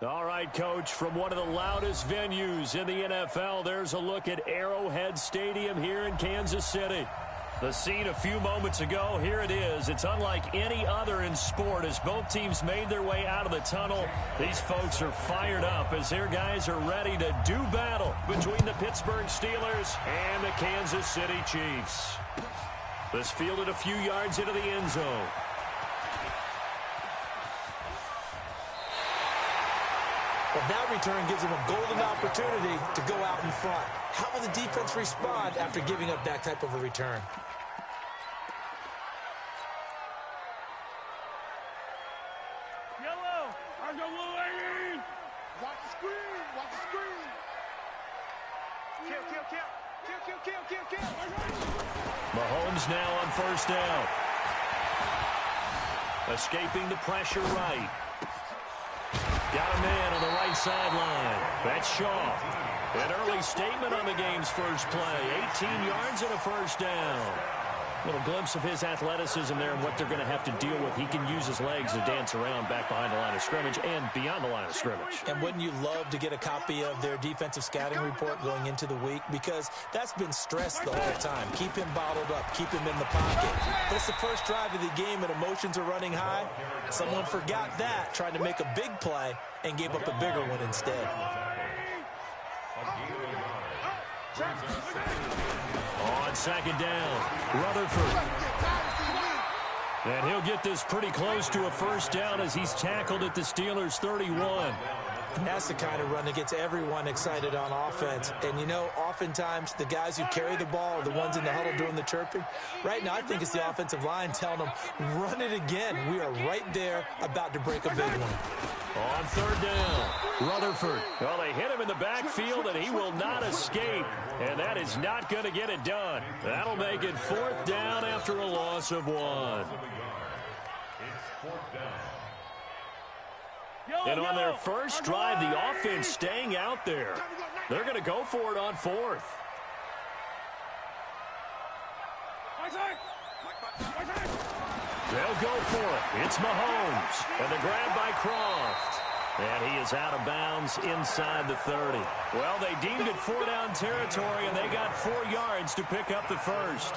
All right, Coach, from one of the loudest venues in the NFL, there's a look at Arrowhead Stadium here in Kansas City. The scene a few moments ago, here it is. It's unlike any other in sport as both teams made their way out of the tunnel. These folks are fired up as their guys are ready to do battle between the Pittsburgh Steelers and the Kansas City Chiefs. This fielded a few yards into the end zone. Well, that return gives them a golden opportunity to go out in front. How will the defense respond after giving up that type of a return? Yellow, I go lane. Watch the screen, watch the screen. Kill. Mahomes now on first down. Escaping the pressure right. Got a man on the right sideline. That's Shaw. An early statement on the game's first play. 18 yards and a first down. A little glimpse of his athleticism there and what they're going to have to deal with. He can use his legs to dance around back behind the line of scrimmage and beyond the line of scrimmage. And wouldn't you love to get a copy of their defensive scouting report going into the week? Because that's been stressed the whole time. Keep him bottled up. Keep him in the pocket. But it's the first drive of the game and emotions are running high. Someone forgot that, trying to make a big play, and gave up a bigger one instead. On second down, Rutherford. And he'll get this pretty close to a first down as he's tackled at the Steelers' 31. And that's the kind of run that gets everyone excited on offense. And, you know, oftentimes the guys who carry the ball are the ones in the huddle doing the chirping. Right now, I think it's the offensive line telling them, run it again. We are right there about to break a big one. On third down, Rutherford. Well, they hit him in the backfield, and he will not escape. And that is not going to get it done. That'll make it fourth down after a loss of one. And on their first drive, the offense staying out there. They're going to go for it on fourth. They'll go for it. It's Mahomes. And the grab by Croft. And he is out of bounds inside the 30. Well, they deemed it four-down territory, and they got 4 yards to pick up the first.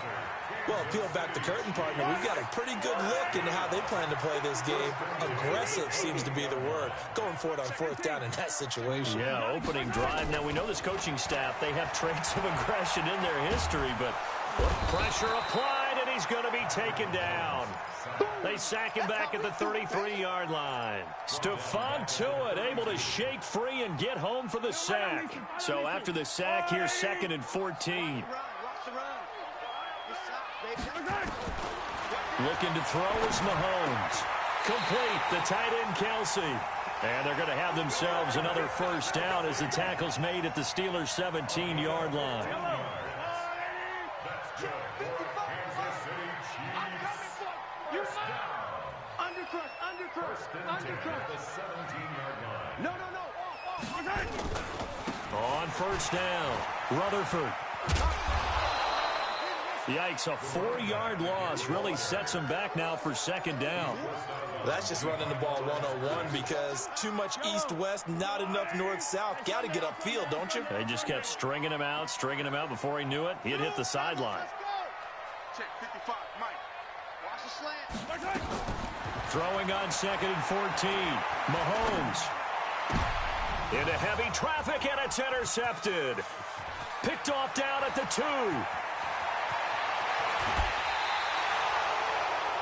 Well, peel back the curtain, partner. We've got a pretty good look into how they plan to play this game. Aggressive seems to be the word. Going for it on fourth down in that situation. Yeah, opening drive. Now, we know this coaching staff, they have traits of aggression in their history, but pressure applied, and he's going to be taken down. They sack him back at the 33-yard line. Stephon Tuitt able to shake free and get home for the sack. So after the sack, here's 2nd and 14. Looking to throw is Mahomes. Complete, the tight end Kelsey. And they're going to have themselves another first down as the tackle's made at the Steelers' 17-yard line. On first down, Rutherford. Yikes, a 4-yard loss really sets him back now for second down. That's just running the ball 101 because too much east-west, not enough north-south. Got to get upfield, don't you? They just kept stringing him out before he knew it. He'd hit the sideline. Throwing on 2nd and 14. Mahomes. Into heavy traffic, and it's intercepted. Picked off down at the 2.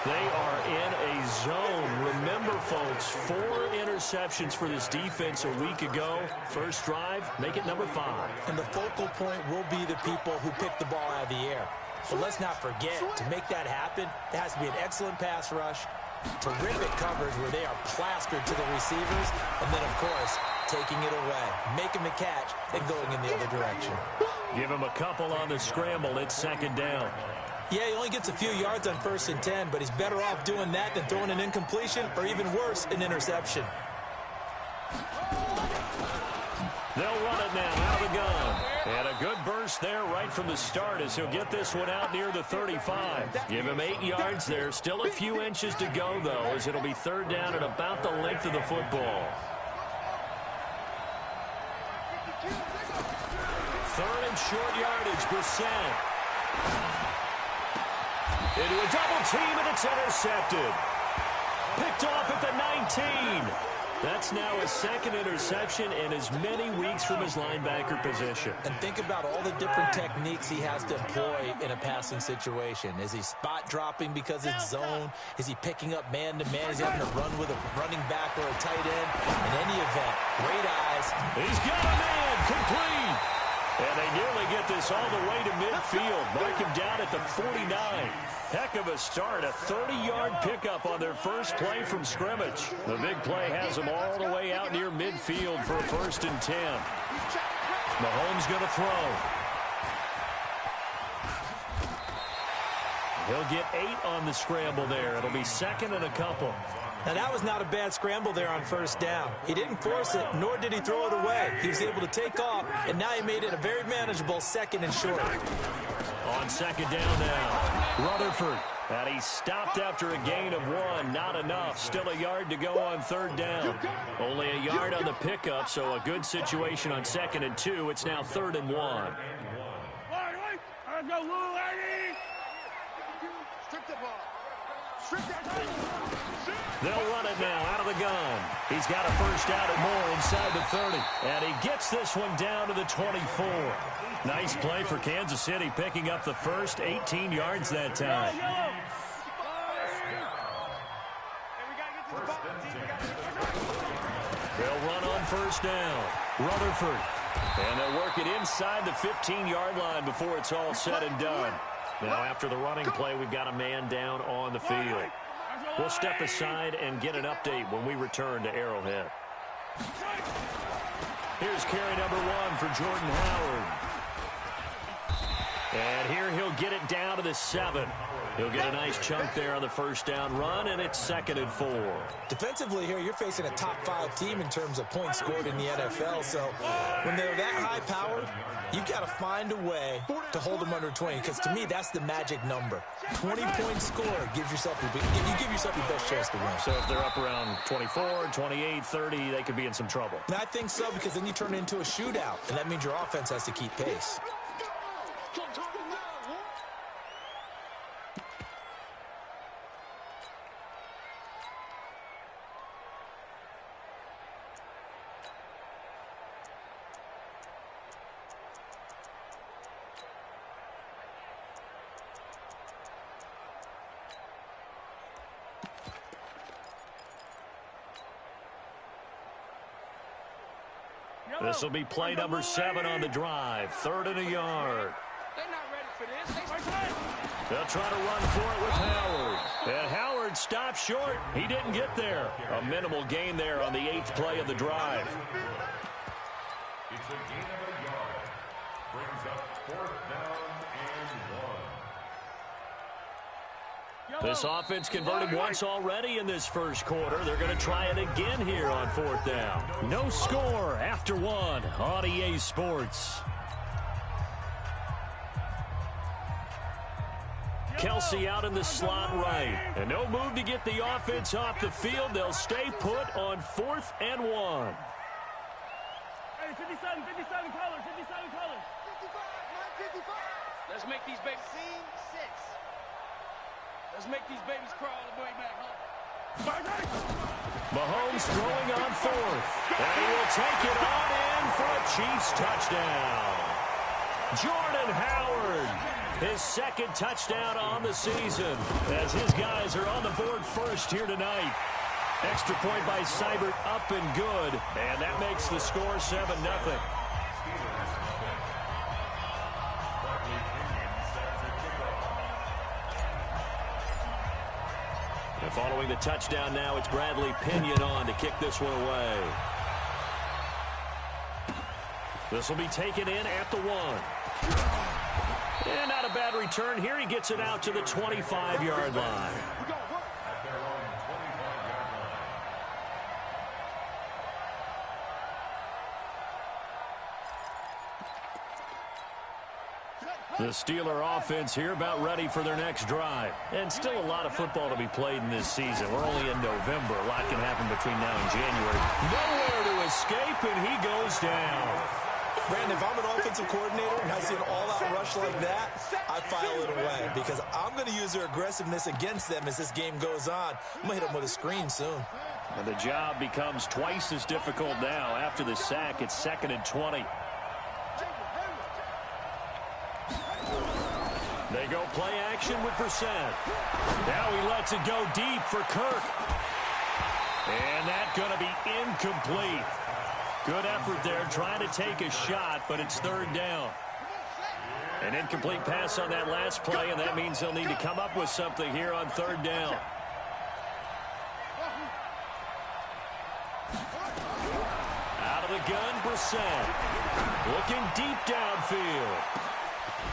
They are in a zone. Remember, folks, 4 interceptions for this defense a week ago. First drive, make it number 5. And the focal point will be the people who pick the ball out of the air. But let's not forget, to make that happen, it has to be an excellent pass rush, terrific coverage where they are plastered to the receivers, and then, of course, taking it away, making the catch, and going in the other direction. Give him a couple on the scramble. It's second down. Yeah, he only gets a few yards on 1st and 10, but he's better off doing that than throwing an incompletion or even worse, an interception. They'll run it now out of the gun. And a good burst there right from the start as he'll get this one out near the 35. Give him 8 yards there. Still a few inches to go, though, as it'll be third down at about the length of the football. short yardage. Brissett. Into a double team, and it's intercepted. Picked off at the 19. That's now his second interception in as many weeks from his linebacker position. And think about all the different techniques he has to employ in a passing situation. Is he spot dropping because it's zone? Is he picking up man-to-man? Is he having to run with a running back or a tight end? In any event, great eyes. He's got a man, complete. And they nearly get this all the way to midfield. Mark him down at the 49. Heck of a start, a 30-yard pickup on their first play from scrimmage. The big play has them all the way out near midfield for a 1st and 10. Mahomes going to throw. He'll get 8 on the scramble there. It'll be second and a couple. Now, that was not a bad scramble there on first down. He didn't force it, nor did he throw it away. He was able to take off, and now he made it a very manageable 2nd and short. On 2nd down now, Rutherford. And he stopped after a gain of 1. Not enough. Still a yard to go on 3rd down. Only a yard on the pickup, so a good situation on 2nd and 2. It's now 3rd and 1. They'll run it now out of the gun. He's got a first out and more inside the 30. And he gets this one down to the 24. Nice play for Kansas City, picking up the first 18 yards that time. They'll run on first down. Rutherford. And they'll work it inside the 15-yard line before it's all said and done. Now, after the running play, we've got a man down on the field. We'll step aside and get an update when we return to Arrowhead. Here's carry number 1 for Jordan Howard. And here he'll get it down to the 7. He'll get a nice chunk there on the first down run, and it's 2nd and 4. Defensively here, you're facing a top-5 team in terms of points scored in the NFL. So when they're that high-powered, you've got to find a way to hold them under 20, because to me, that's the magic number. 20-point score gives yourself you give yourself your best chance to win. So if they're up around 24, 28, 30, they could be in some trouble. And I think so, because then you turn it into a shootout, and that means your offense has to keep pace. This will be play number 7 on the drive. 3rd and a yard. They're not ready for this. They'll try to run for it with Howard. And Howard stopped short. He didn't get there. A minimal gain there on the 8th play of the drive. It's a gain of a yard. Brings up 4th down and 1. This offense converted once already in this first quarter. They're going to try it again here on 4th down. No score after 1 on EA Sports. Kelsey out in the slot right. And no move to get the offense off the field. They'll stay put on 4th and 1. Hey, 57 colors, 57 colors. 55. Let's make these babies. Scene 6. Let's make these babies crawl all the way back home. Mahomes throwing on 4th. And he will take it on in for a Chiefs touchdown. Jordan Howard, his 2nd touchdown on the season, as his guys are on the board first here tonight. Extra point by Seibert, up and good, and that makes the score 7-0. And following the touchdown now, it's Bradley Pinion on to kick this one away. This will be taken in at the 1. And not a bad return here. He gets it out to the 25-yard line. The Steeler offense here about ready for their next drive. And still a lot of football to be played in this season. We're only in November. A lot can happen between now and January. Nowhere to escape, and he goes down. Brandon, if I'm an offensive coordinator and I see an all-out rush like that, I file it away because I'm going to use their aggressiveness against them as this game goes on. I'm going to hit them with a screen soon. And the job becomes twice as difficult now. After the sack, it's 2nd and 20. They go play action with Brissett. Now he lets it go deep for Kirk. And that's going to be incomplete. Good effort there, trying to take a shot, but it's 3rd down. An incomplete pass on that last play, and that means they'll need to come up with something here on 3rd down. Out of the gun, Brissett. Looking deep downfield.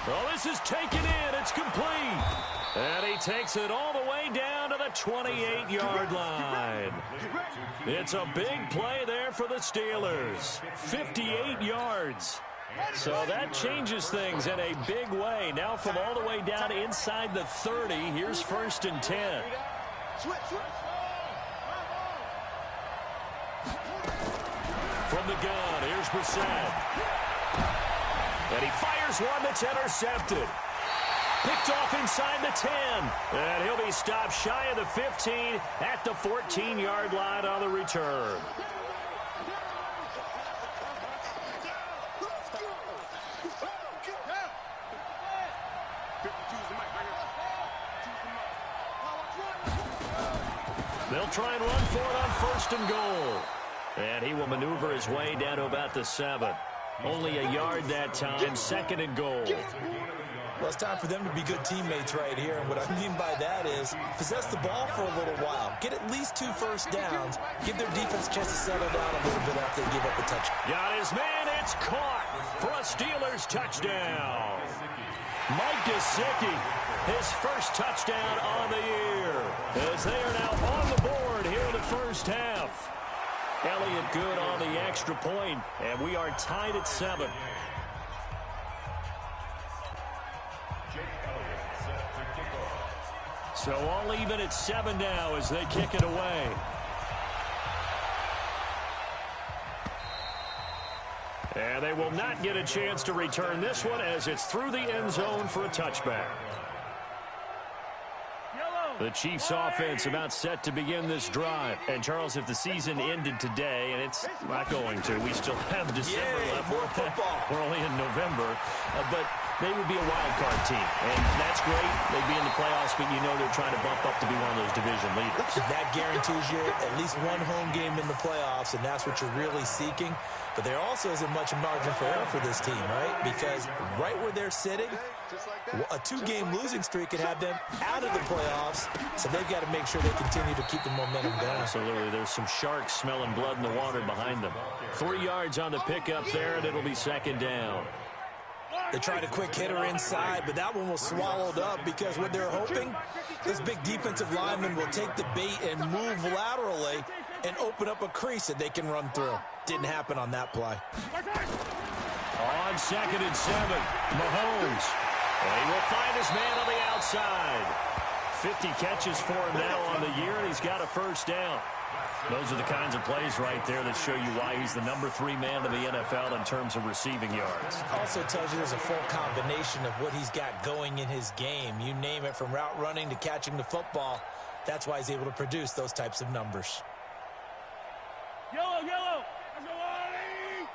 Oh, this is taken in. It's complete. And he takes it all the way down to the 28-yard line. It's a big play there for the Steelers. 58 yards. So that changes things in a big way. Now from all the way down inside the 30, here's 1st and 10. From the gun, here's Brissett. And he fires one that's intercepted. Picked off inside the 10. And he'll be stopped shy of the 15 at the 14-yard line on the return. They'll try and run for it on 1st and goal. And he will maneuver his way down to about the 7. Only a yard that time, 2nd and goal. Well, it's time for them to be good teammates right here. And what I mean by that is possess the ball for a little while. Get at least 2 first downs. Give their defense a chance to settle down a little bit after they give up a touchdown. Got his man. It's caught for a Steelers touchdown. Mike Gesicki, his first touchdown on the year. As they are now on the board here in the first half. Elliott good on the extra point, and we are tied at 7. So all even at 7 now as they kick it away. And they will not get a chance to return this one as it's through the end zone for a touchback. The Chiefs offense about set to begin this drive. And, Charles, if the season ended today, and it's not going to, we still have December left. More football. We're only in November. But they would be a wild card team. And that's great. They'd be in the playoffs, but you know they're trying to bump up to be one of those division leaders. That guarantees you at least one home game in the playoffs, and that's what you're really seeking. But there also isn't much margin for error for this team, right? Because right where they're sitting, a 2-game losing streak could have them out of the playoffs, so they've got to make sure they continue to keep the momentum going. Absolutely. There's some sharks smelling blood in the water behind them. 3 yards on the pickup there, and it'll be 2nd down. They tried a quick hitter inside, but that one was swallowed up because what they're hoping, this big defensive lineman will take the bait and move laterally and open up a crease that they can run through. Didn't happen on that play. On 2nd and 7, Mahomes. And he will find his man on the outside. 50 catches for him now on the year, and he's got a first down. Those are the kinds of plays right there that show you why he's the number 3 man in the NFL in terms of receiving yards. Also tells you there's a full combination of what he's got going in his game. You name it, from route running to catching the football. That's why he's able to produce those types of numbers. Yellow, yellow. Let's go, Ollie.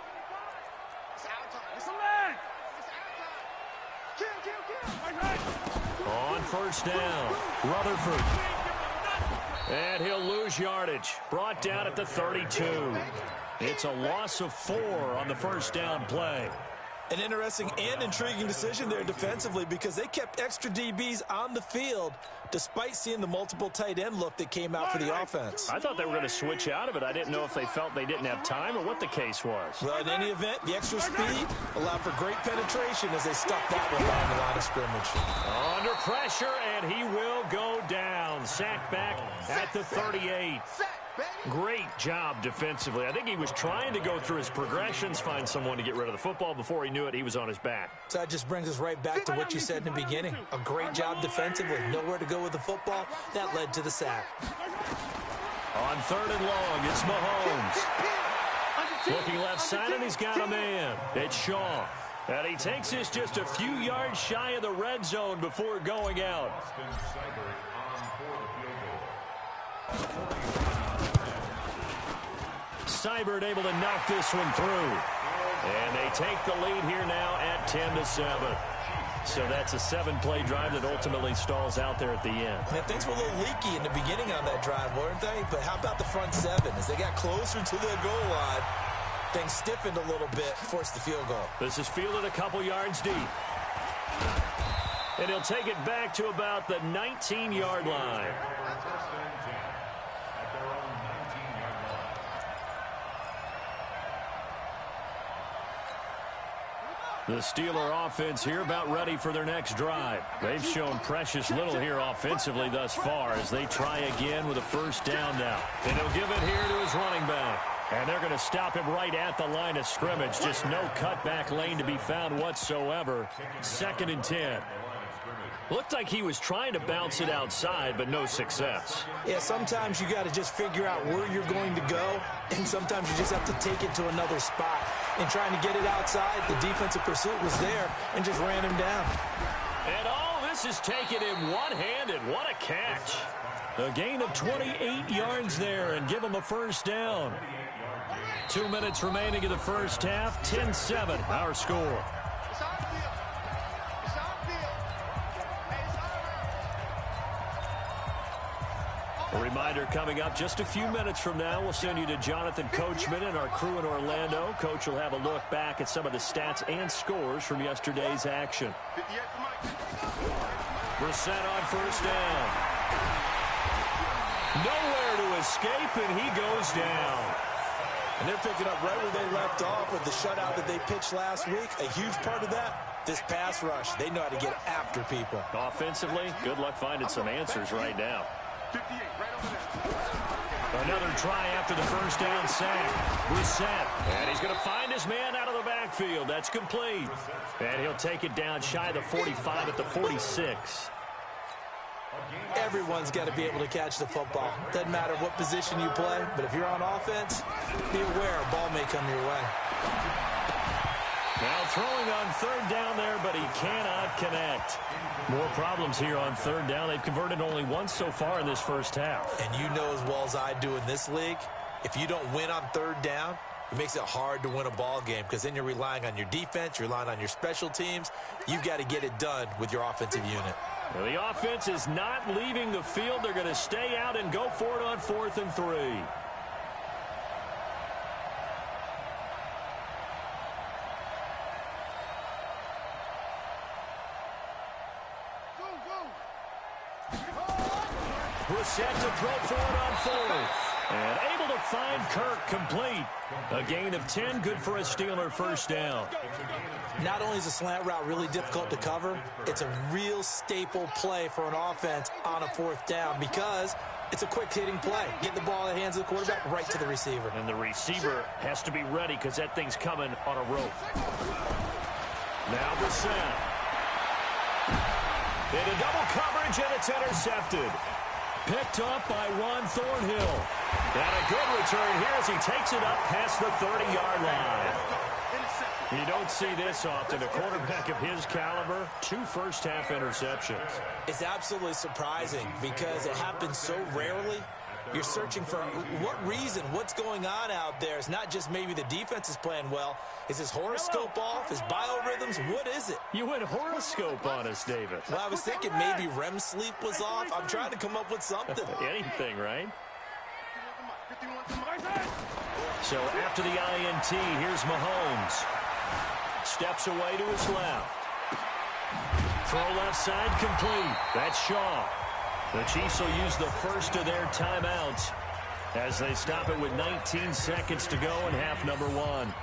It's out time. It's a man. Kill. On first down, Rutherford. And he'll lose yardage. Brought down at the 32. It's a loss of 4 on the first down play. An interesting and intriguing decision there defensively because they kept extra DBs on the field despite seeing the multiple tight end look that came out for the offense. I thought they were going to switch out of it. I didn't know if they felt they didn't have time or what the case was. Well, in any event, the extra speed allowed for great penetration as they stuck that one on the line of scrimmage. Under pressure, and he will go down. Sacked back at the 38. Great job defensively. I think he was trying to go through his progressions, find someone to get rid of the football. Before he knew it, he was on his back. So that just brings us right back to what you said in the beginning. A great job defensively. Nowhere to go with the football. That led to the sack. On 3rd and long, it's Mahomes. Looking left side, and he's got a man. It's Shaw. And he takes this just a few yards shy of the red zone before going out. Seibert able to knock this one through. And they take the lead here now at 10-7. So that's a 7-play drive that ultimately stalls out there at the end. Man, things were a little leaky in the beginning on that drive, weren't they? But how about the front seven? As they got closer to the goal line, things stiffened a little bit, forced the field goal. This is fielded a couple yards deep. And he'll take it back to about the 19-yard line. The Steeler offense here about ready for their next drive. They've shown precious little here offensively thus far as they try again with a first down now. And he'll give it here to his running back. And they're going to stop him right at the line of scrimmage. Just no cutback lane to be found whatsoever. 2nd and 10. Looked like he was trying to bounce it outside, but no success. Yeah, sometimes you got to just figure out where you're going to go, and sometimes you just have to take it to another spot. And trying to get it outside, the defensive pursuit was there and just ran him down. And all this is taken in one-handed. What a catch. A gain of 28 yards there and give him a first down. 2 minutes remaining in the first half. 10-7, our score. A reminder coming up just a few minutes from now, we'll send you to Jonathan Coachman and our crew in Orlando. Coach will have a look back at some of the stats and scores from yesterday's action. Brissett on first down. Nowhere to escape, and he goes down. And they're picking up right where they left off with the shutout that they pitched last week. A huge part of that, this pass rush. They know how to get after people. Offensively, good luck finding some answers right now. Another try after the first down sack. Brissett. And he's going to find his man out of the backfield. That's complete. And he'll take it down shy of the 45 at the 46. Everyone's got to be able to catch the football. Doesn't matter what position you play, but if you're on offense, be aware a ball may come your way. Now throwing on third down there, but he cannot connect. More problems here on third down. They've converted only once so far in this first half. And you know as well as I do in this league, if you don't win on third down, it makes it hard to win a ball game because then you're relying on your defense, you're relying on your special teams. You've got to get it done with your offensive unit. Well, the offense is not leaving the field. They're going to stay out and go for it on 4th and 3. Brissett to throw for it on 4th. And able to find Kirk complete. A gain of 10, good for a Steeler first down. Not only is a slant route really difficult to cover, it's a real staple play for an offense on a 4th down because it's a quick-hitting play. Get the ball in the hands of the quarterback right to the receiver. And the receiver has to be ready because that thing's coming on a rope. Now Brissett. Into double coverage, and it's intercepted. Picked up by Juan Thornhill. And a good return here as he takes it up past the 30-yard line. You don't see this often. A quarterback of his caliber, 2 first-half interceptions. It's absolutely surprising because it happens so rarely. You're searching for what reason, what's going on out there. It's not just maybe the defense is playing well. Is his horoscope off? His biorhythms? What is it? You went horoscope on us, David. Well, I was thinking maybe REM sleep was off. I'm trying to come up with something. Anything, right? So after the INT, here's Mahomes. Steps away to his left. Throw left side complete. That's Shaw. The Chiefs will use the first of their timeouts as they stop it with 19 seconds to go in half number 1.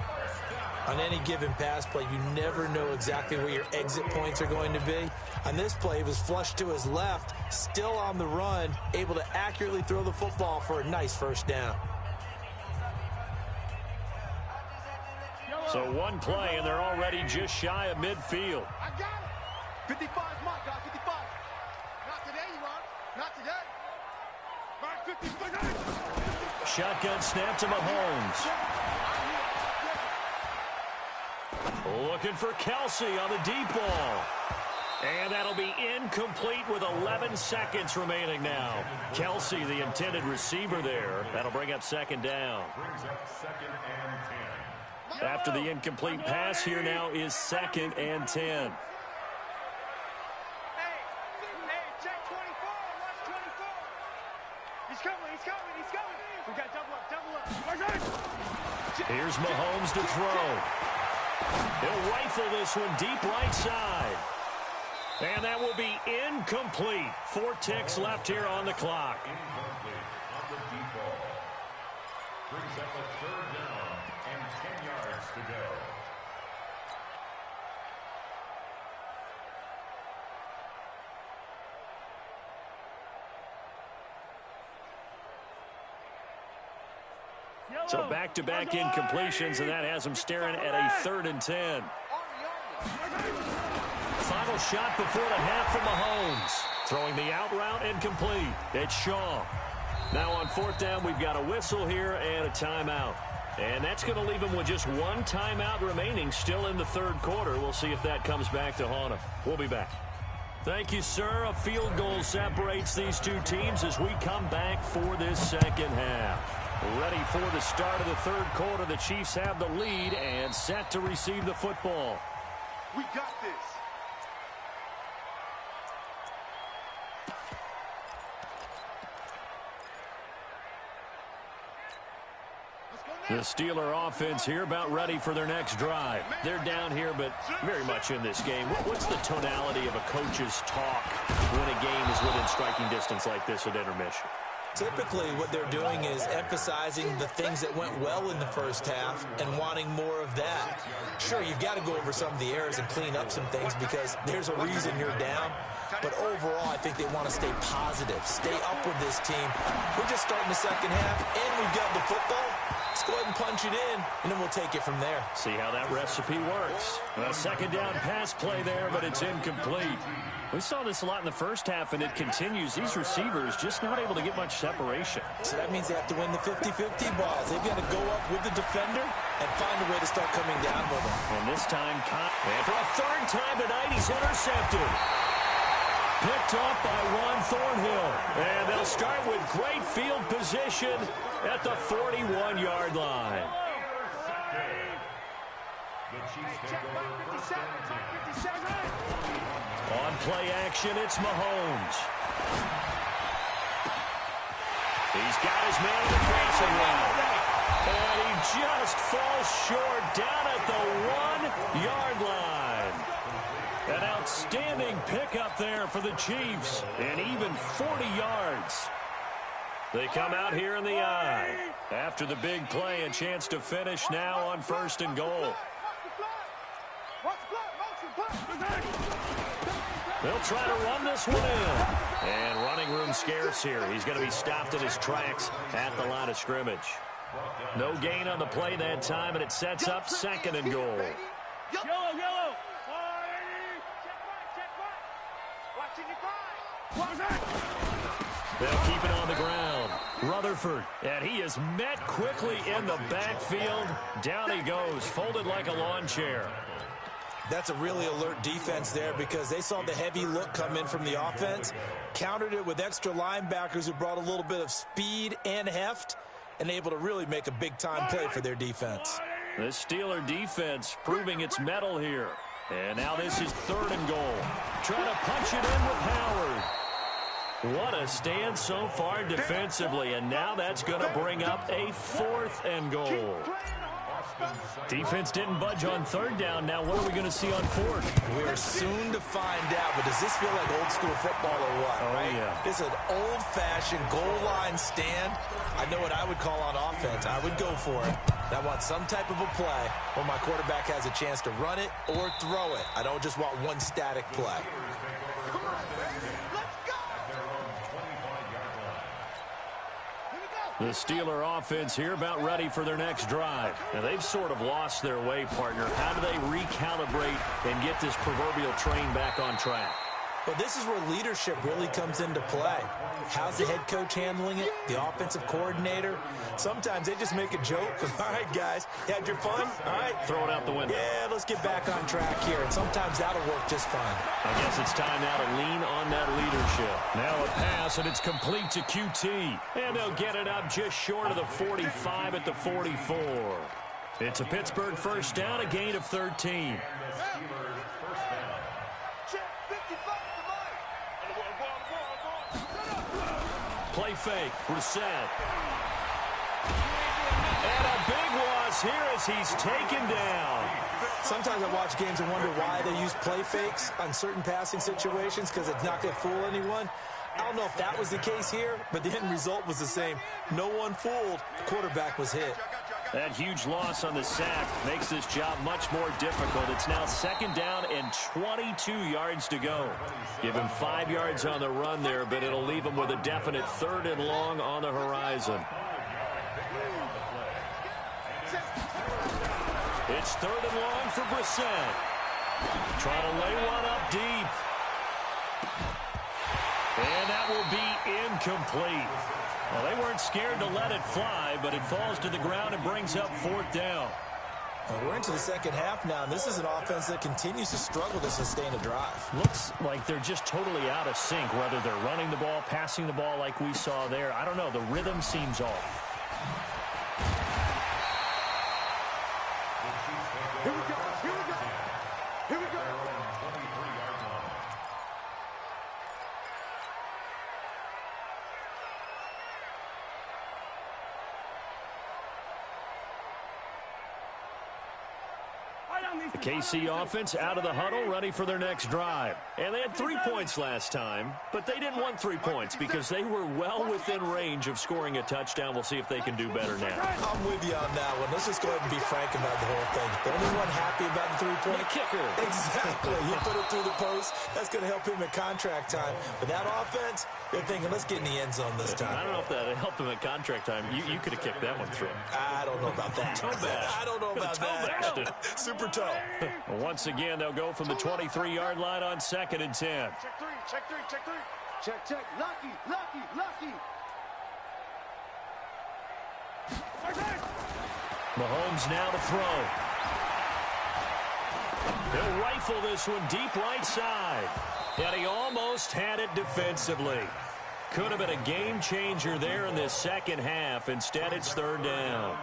On any given pass play, you never know exactly where your exit points are going to be. On this play, he was flushed to his left, still on the run, able to accurately throw the football for a nice first down. So one play, and they're already just shy of midfield. I got it. 55 is my guy. 55. Not today, you are. Not today. Mark 55. Shotgun snap to Mahomes. Looking for Kelsey on the deep ball. And that'll be incomplete with 11 seconds remaining now. Kelsey, the intended receiver there. That'll bring up second down. Brings up 2nd and 10. After the incomplete pass, here now is 2nd and 10. Hey, check 24. Watch 24. He's coming. We got double up. Here's Mahomes to throw. He'll rifle this one deep right side. And that will be incomplete. 4 ticks left here on the clock. Incomplete on the deep ball. Brings up a 3rd down and 10 yards to go. So back-to-back incompletions, and that has him staring at a 3rd and 10. Final shot before the half from Mahomes. Throwing the out route and complete. It's Shaw. Now on 4th down, we've got a whistle here and a timeout. And that's going to leave him with just 1 timeout remaining still in the 3rd quarter. We'll see if that comes back to haunt him. We'll be back. Thank you, sir. A field goal separates these two teams as we come back for this 2nd half. Ready for the start of the 3rd quarter. The Chiefs have the lead and set to receive the football. We got this. The Steeler offense here about ready for their next drive. They're down here, but very much in this game. What's the tonality of a coach's talk when a game is within striking distance like this at intermission? Typically, what they're doing is emphasizing the things that went well in the first half and wanting more of that. Sure, you've got to go over some of the errors and clean up some things because there's a reason you're down. But overall, I think they want to stay positive, stay up with this team. We're just starting the 2nd half, and we've got the football. Let's go ahead and punch it in, and then we'll take it from there. See how that recipe works. A 2nd down pass play there, but it's incomplete. We saw this a lot in the first half, and it continues. These receivers just not able to get much separation. So that means they have to win the 50-50 balls. They've got to go up with the defender and find a way to start coming down with them. And this time, and for a 3rd time tonight, he's intercepted. Picked off by Juan Thornhill. And they'll start with great field position at the 41-yard line. The Chiefs take over 1st and 10. On play action, it's Mahomes. He's got his man in the passing route. And he just falls short down at the 1-yard line. An outstanding pickup there for the Chiefs. And even 40 yards. They come out here in the eye. After the big play, a chance to finish now on 1st and goal. They'll try to run this one in. And running room scarce here. He's going to be stopped in his tracks at the line of scrimmage. No gain on the play that time, and it sets up 2nd and goal. Yellow. They'll keep it on the ground. Rutherford, and he is met quickly in the backfield. Down he goes, folded like a lawn chair. That's a really alert defense there because they saw the heavy look come in from the offense, countered it with extra linebackers who brought a little bit of speed and heft, and able to really make a big-time play for their defense. The Steeler defense proving its mettle here. And now this is 3rd and goal. Trying to punch it in with Howard. What a stand so far defensively, and now that's going to bring up a 4th and goal. Defense didn't budge on 3rd down. Now what are we going to see on 4th? We're soon to find out, but does this feel like old school football or what? Oh, right? Yeah. This is an old-fashioned goal line stand. I know what I would call on offense. I would go for it. I want some type of a play where my quarterback has a chance to run it or throw it. I don't just want one static play. The Steeler offense here about ready for their next drive. Now, they've sort of lost their way, partner. How do they recalibrate and get this proverbial train back on track? Well, this is where leadership really comes into play. How's the head coach handling it? The offensive coordinator? Sometimes they just make a joke. All right, guys, had your fun? All right. Throw it out the window. Yeah, let's get back on track here. And sometimes that'll work just fine. I guess it's time now to lean on that leadership. Now a pass, and it's complete to QT. And they'll get it up just short of the 45 at the 44. It's a Pittsburgh first down, a gain of 13. Play fake, Brissett. And a big loss here as he's taken down. Sometimes I watch games and wonder why they use play fakes on certain passing situations because it's not going to fool anyone. I don't know if that was the case here, but the end result was the same. No one fooled. The quarterback was hit. That huge loss on the sack makes this job much more difficult. It's now second down and 22 yards to go. Give him 5 yards on the run there, but it'll leave him with a definite third and long on the horizon. It's third and long for Brissett. Trying to lay one up deep. And that will be incomplete. Well, they weren't scared to let it fly, but it falls to the ground and brings up fourth down. Well, we're into the second half now, and this is an offense that continues to struggle to sustain a drive. Looks like they're just totally out of sync, whether they're running the ball, passing the ball like we saw there. I don't know. The rhythm seems off. Here we go. Here we go. Here we go. The KC offense out of the huddle, ready for their next drive. And they had 3 points last time, but they didn't want 3 points because they were well within range of scoring a touchdown. We'll see if they can do better now. I'm with you on that one. Let's just go ahead and be frank about the whole thing. The only one happy about the 3-point kicker. Exactly. He put it through the post. That's going to help him at contract time. But that offense, they're thinking, let's get in the end zone this time. I don't know if that helped him at contract time. You could have kicked that one through. I don't know about that. I don't know about that. Super toe. Once again, they'll go from the 23-yard line on 2nd and 10. Check three, check three, check three. Check, check. Lucky, lucky, lucky. Mahomes now to throw. He'll rifle this one deep right side. And he almost had it defensively. Could have been a game changer there in this second half. Instead, it's third down.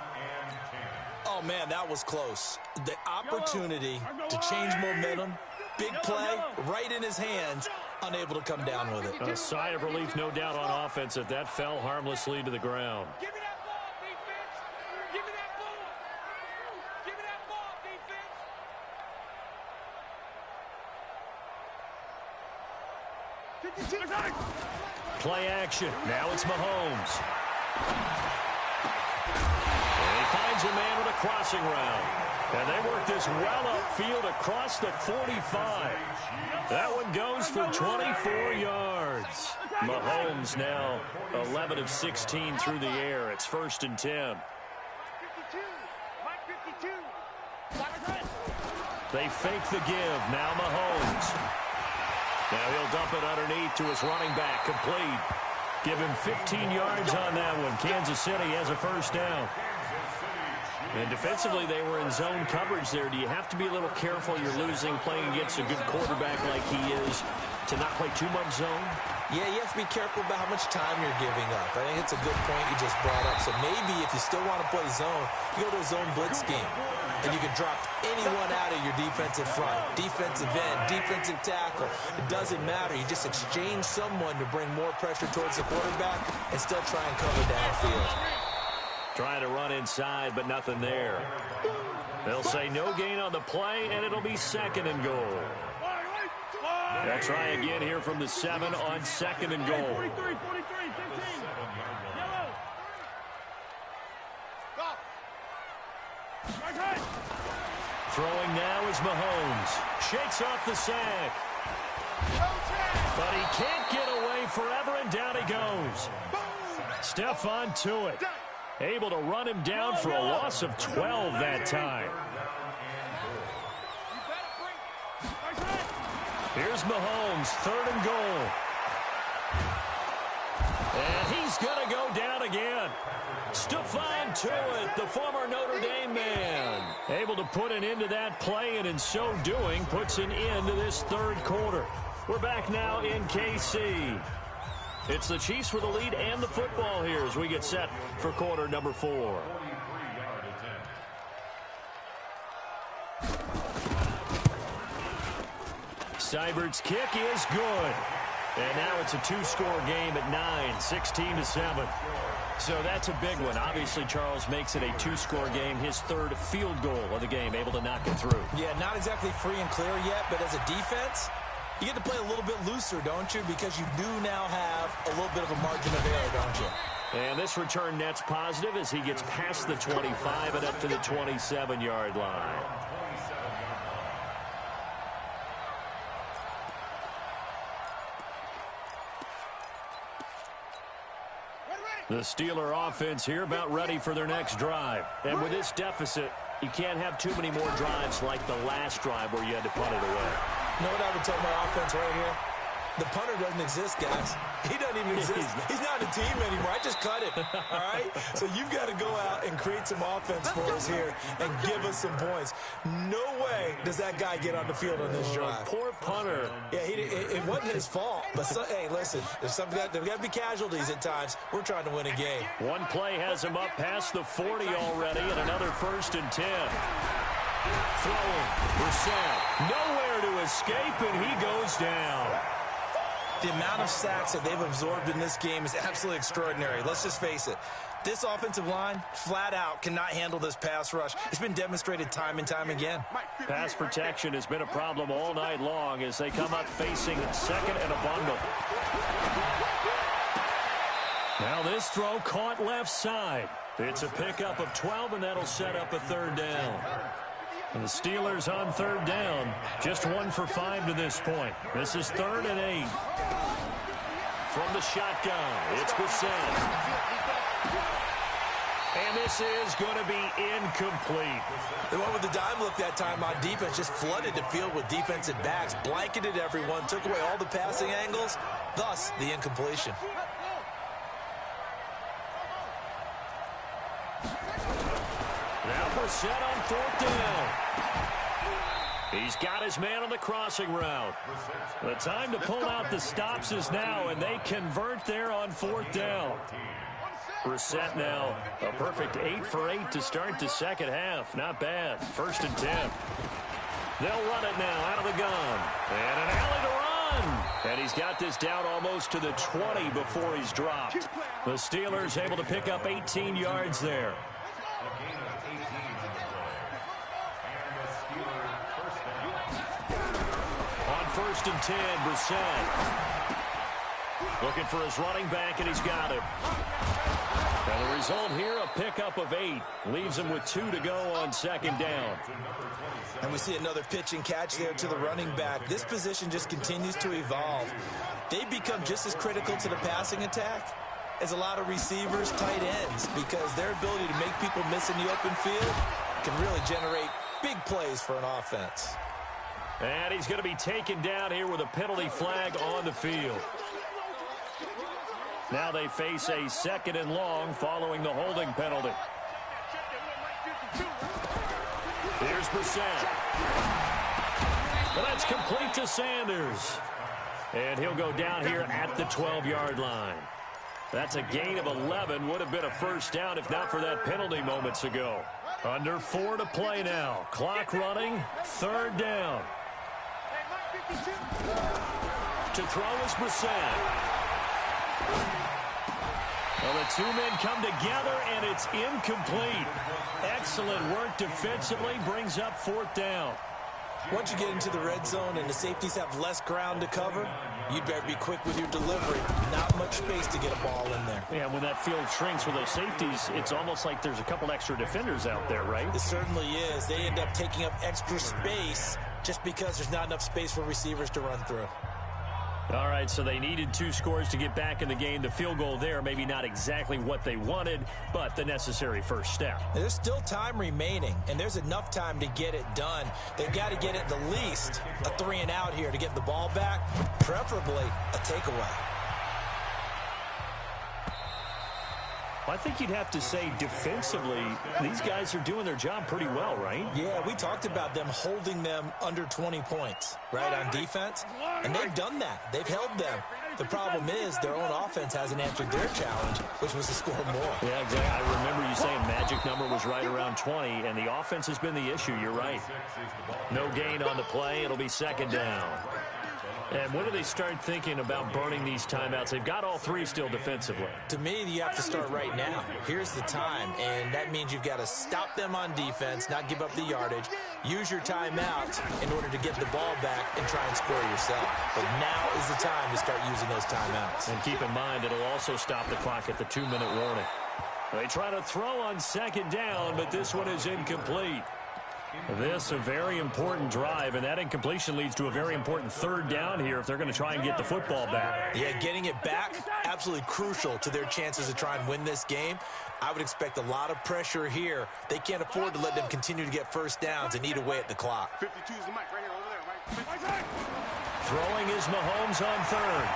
Oh, man, that was close. The opportunity to change momentum, big play, right in his hands, unable to come down with it. A sigh of relief, no doubt, on offense if that fell harmlessly to the ground. Give me that ball, defense. Give me that ball. Give me that ball, defense. Play action. Now it's Mahomes. Finds a man with a crossing route. And they work this well upfield across the 45. That one goes for 24 yards. Mahomes now 11 of 16 through the air. It's 1st and 10. They fake the give. Now Mahomes. Now he'll dump it underneath to his running back. Complete. Give him 15 yards on that one. Kansas City has a first down. And defensively, they were in zone coverage there. Do you have to be a little careful? You're losing, playing against a good quarterback like he is, to not play too much zone? Yeah, you have to be careful about how much time you're giving up. I think it's a good point you just brought up. So maybe if you still want to play zone, you go to a zone blitz scheme. And you can drop anyone out of your defensive front. Defensive end, defensive tackle. It doesn't matter. You just exchange someone to bring more pressure towards the quarterback and still try and cover downfield. Trying to run inside, but nothing there. They'll say no gain on the play, and it'll be 2nd and goal. They'll try again here from the 7 on 2nd and goal. 43, 15. Yellow. Throwing now is Mahomes. Shakes off the sack. But he can't get away forever, and down he goes. Stephon Tuitt able to run him down for a loss of 12 that time. Here's Mahomes, 3rd and goal. And he's going to go down again. Stephon Tuitt, the former Notre Dame man, able to put an end to that play, and in so doing, puts an end to this 3rd quarter. We're back now in KC. It's the Chiefs with the lead and the football here as we get set for quarter number 4. Seibert's kick is good. And now it's a 2-score game at 9, 16-7. So that's a big one. Obviously, Charles makes it a 2-score game. His 3rd field goal of the game, able to knock it through. Yeah, not exactly free and clear yet, but as a defense, you get to play a little bit looser, don't you? Because you do now have a little bit of a margin of error, don't you? And this return net's positive as he gets past the 25 and up to the 27-yard line. The Steeler offense here about ready for their next drive. And with this deficit, you can't have too many more drives like the last drive where you had to punt it away. You know what I would tell my offense right here? The punter doesn't exist, guys. He doesn't even exist. He's not a team anymore. I just cut him, all right? So you've got to go out and create some offense for us here and give us some points. No way does that guy get on the field on this drive. Poor punter. Yeah, it wasn't his fault. But, hey, listen, there's got to be casualties at times. We're trying to win a game. One play has him up past the 40 already, and another 1st and 10. Throwing, Brissett, nowhere to escape, and he goes down. The amount of sacks that they've absorbed in this game is absolutely extraordinary. Let's just face it. This offensive line, flat out, cannot handle this pass rush. It's been demonstrated time and time again. Pass protection has been a problem all night long as they come up facing 2nd and a bundle. Now this throw caught left side. It's a pickup of 12, and that'll set up a 3rd down. And the Steelers on 3rd down, just 1 for 5 to this point. This is 3rd and 8. From the shotgun, it's Brissett. And this is going to be incomplete. The one with the dime look that time on defense just flooded the field with defensive backs, blanketed everyone, took away all the passing angles, thus the incompletion. Now Brissett on 4th down. He's got his man on the crossing route. The time to pull out the stops is now, and they convert there on 4th down. Brissett now a perfect 8 for 8 to start the 2nd half. Not bad. 1st and 10. They'll run it now out of the gun. And an alley to run. And he's got this down almost to the 20 before he's dropped. The Steelers able to pick up 18 yards there. On 1st and 10, Brissett. Looking for his running back, and he's got him. And the result here, a pickup of 8. Leaves him with 2 to go on 2nd down. And we see another pitch and catch there to the running back. This position just continues to evolve. They've become just as critical to the passing attack as a lot of receivers, tight ends, because their ability to make people miss in the open field can really generate big plays for an offense. And he's going to be taken down here with a penalty flag on the field. Now they face a 2nd and long following the holding penalty. Here's Brissett. Well, that's complete to Sanders. And he'll go down here at the 12-yard line. That's a gain of 11. Would have been a 1st down if not for that penalty moments ago. Under 4 to play now. Clock running. 3rd down. To throw is Brissett. Well, the 2 men come together, and it's incomplete. Excellent work defensively. Brings up 4th down. Once you get into the red zone and the safeties have less ground to cover, you'd better be quick with your delivery. Not much space to get a ball in there. Yeah, when that field shrinks with those safeties, it's almost like there's a couple extra defenders out there, right? It certainly is. They end up taking up extra space just because there's not enough space for receivers to run through. All right, so they needed 2 scores to get back in the game. The field goal there, maybe not exactly what they wanted, but the necessary first step. There's still time remaining, and there's enough time to get it done. They've got to get at the least a 3-and-out here to get the ball back, preferably a takeaway. I think you'd have to say defensively, these guys are doing their job pretty well, right? Yeah, we talked about them holding them under 20 points, right, on defense, and they've done that. They've held them. The problem is their own offense hasn't answered their challenge, which was to score more. Yeah, exactly. I remember you saying magic number was right around 20, and the offense has been the issue. You're right. No gain on the play. It'll be second down. And when do they start thinking about burning these timeouts? They've got all 3 still defensively. To me, you have to start right now. Here's the time, and that means you've got to stop them on defense, not give up the yardage, use your timeout in order to get the ball back and try and score yourself. But now is the time to start using those timeouts. And keep in mind, it'll also stop the clock at the 2-minute warning. They try to throw on second down, but this one is incomplete. This a very important drive, and that incompletion leads to a very important third down here if they're going to try and get the football back. Yeah, getting it back, absolutely crucial to their chances to try and win this game. I would expect a lot of pressure here. They can't afford to let them continue to get first downs and eat away at the clock. 52 is the mic right here, over there, Mike. Throwing is Mahomes on third.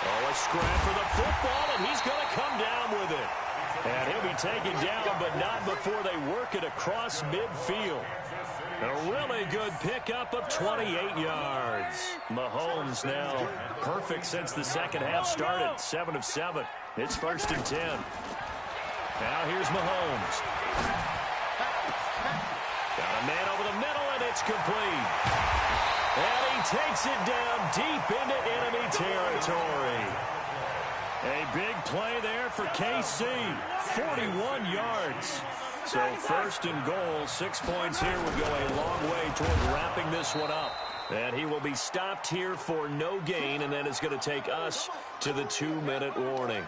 Oh, a scrap for the football, and he's going to come down with it. And he'll be taken down, but not before they work it across midfield. A really good pickup of 28 yards. Mahomes now perfect since the second half started. 7 of 7. It's 1st and 10. Now here's Mahomes. Got a man over the middle, and it's complete. And he takes it down deep into enemy territory. A big play there for KC. 41 yards. So 1st and goal, 6 points here would go a long way toward wrapping this one up. And he will be stopped here for no gain, and then it's going to take us to the 2-minute warning.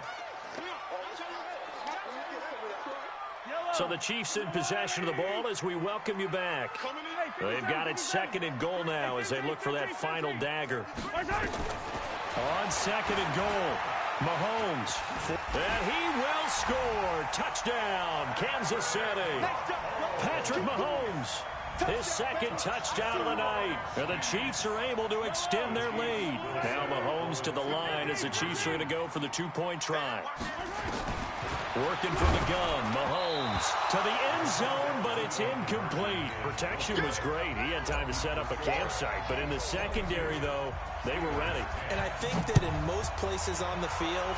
So the Chiefs in possession of the ball as we welcome you back. They've got it 2nd and goal now as they look for that final dagger. On 2nd and goal. Mahomes, and he will score. Touchdown, Kansas City. Patrick Mahomes, his 2nd touchdown of the night. And the Chiefs are able to extend their lead. Now Mahomes to the line as the Chiefs are going to go for the 2-point try. Working from the gun, Mahomes to the end zone, but it's incomplete. Protection was great. He had time to set up a campsite, but in the secondary, though, they were ready. And I think that in most places on the field,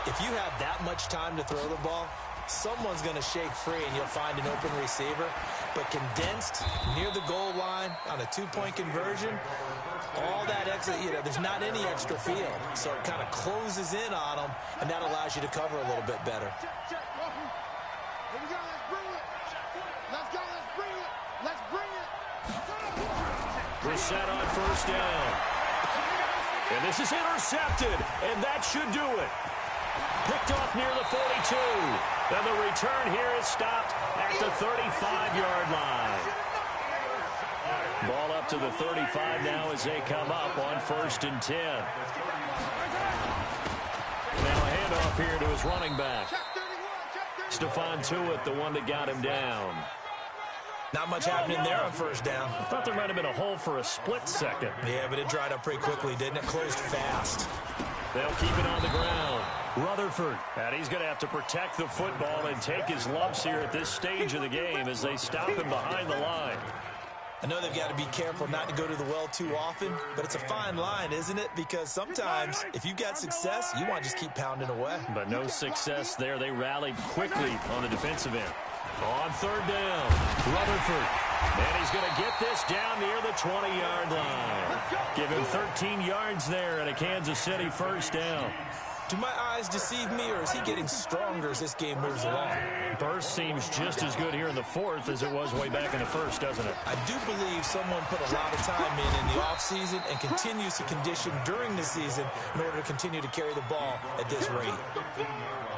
if you have that much time to throw the ball, someone's going to shake free and you'll find an open receiver. But condensed near the goal line on a 2-point conversion, all that extra, there's not any extra field. So it kind of closes in on them, and that allows you to cover a little bit better. Here we go, let's bring it. Let's go, let's bring it. Let's bring it. We're set on 1st down. And this is intercepted, and that should do it. Picked off near the 42. And the return here is stopped at the 35-yard line. Ball up to the 35 now as they come up on 1st and 10. Now a handoff here to his running back. Stephon Tuitt, the one that got him down. Not much happening there on 1st down. I thought there might have been a hole for a split second. Yeah, but it dried up pretty quickly, didn't it? Closed fast. They'll keep it on the ground. Rutherford, and he's going to have to protect the football and take his lumps here at this stage of the game as they stop him behind the line. I know they've got to be careful not to go to the well too often, but it's a fine line, isn't it? Because sometimes, if you've got success, you want to just keep pounding away. But no success there. They rallied quickly on the defensive end. On 3rd down, Rutherford. And he's going to get this down near the 20-yard line. Give him 13 yards there and a Kansas City 1st down. Do my eyes deceive me, or is he getting stronger as this game moves along? Burst seems just as good here in the 4th as it was way back in the 1st, doesn't it? I do believe someone put a lot of time in the offseason and continues to condition during the season in order to continue to carry the ball at this rate.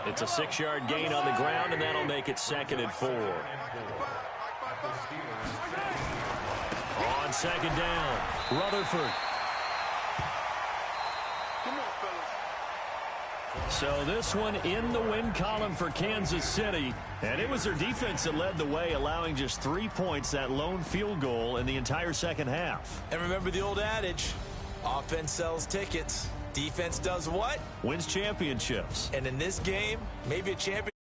It's a 6-yard gain on the ground, and that'll make it 2nd and 4. On on second down. Rutherford. Come on, fellas. So this one in the win column for Kansas City. And it was their defense that led the way, allowing just 3 points, that lone field goal in the entire second half. And remember the old adage, offense sells tickets. Defense does what? Wins championships. And in this game, maybe a champion.